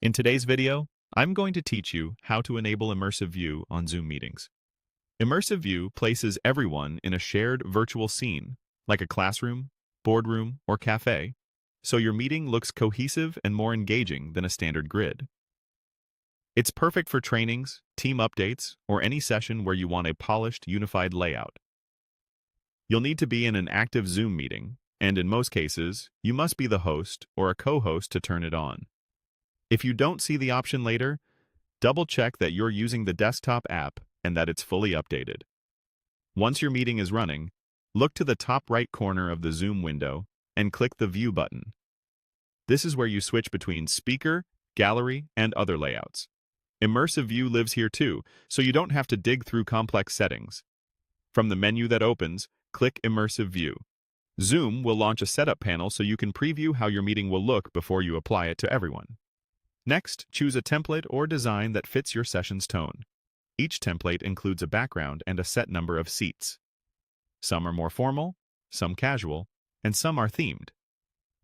In today's video, I'm going to teach you how to enable Immersive View on Zoom meetings. Immersive View places everyone in a shared virtual scene, like a classroom, boardroom, or cafe, so your meeting looks cohesive and more engaging than a standard grid. It's perfect for trainings, team updates, or any session where you want a polished, unified layout. You'll need to be in an active Zoom meeting, and in most cases, you must be the host or a co-host to turn it on. If you don't see the option later, double-check that you're using the desktop app and that it's fully updated. Once your meeting is running, look to the top right corner of the Zoom window and click the View button. This is where you switch between speaker, gallery, and other layouts. Immersive View lives here too, so you don't have to dig through complex settings. From the menu that opens, click Immersive View. Zoom will launch a setup panel so you can preview how your meeting will look before you apply it to everyone. Next, choose a template or design that fits your session's tone. Each template includes a background and a set number of seats. Some are more formal, some casual, and some are themed.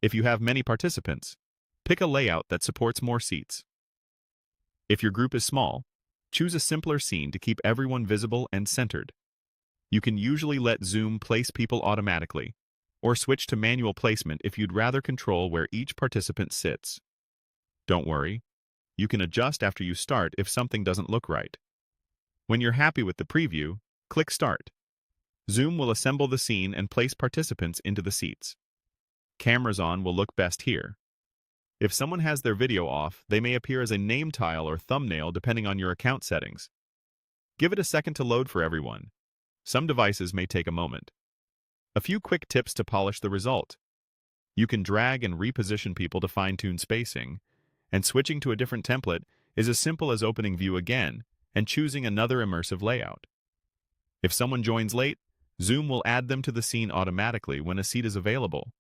If you have many participants, pick a layout that supports more seats. If your group is small, choose a simpler scene to keep everyone visible and centered. You can usually let Zoom place people automatically, or switch to manual placement if you'd rather control where each participant sits. Don't worry, you can adjust after you start if something doesn't look right. When you're happy with the preview, click Start. Zoom will assemble the scene and place participants into the seats. Cameras on will look best here. If someone has their video off, they may appear as a name tile or thumbnail depending on your account settings. Give it a second to load for everyone. Some devices may take a moment. A few quick tips to polish the result. You can drag and reposition people to fine-tune spacing, and switching to a different template is as simple as opening View again and choosing another immersive layout. If someone joins late, Zoom will add them to the scene automatically when a seat is available.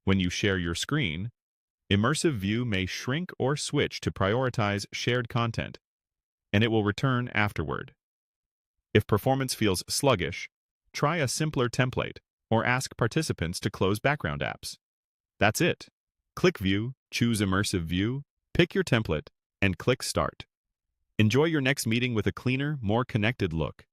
When you share your screen, Immersive View may shrink or switch to prioritize shared content, and it will return afterward. If performance feels sluggish, try a simpler template or ask participants to close background apps. That's it. Click View, choose Immersive View, pick your template, and click Start. Enjoy your next meeting with a cleaner, more connected look.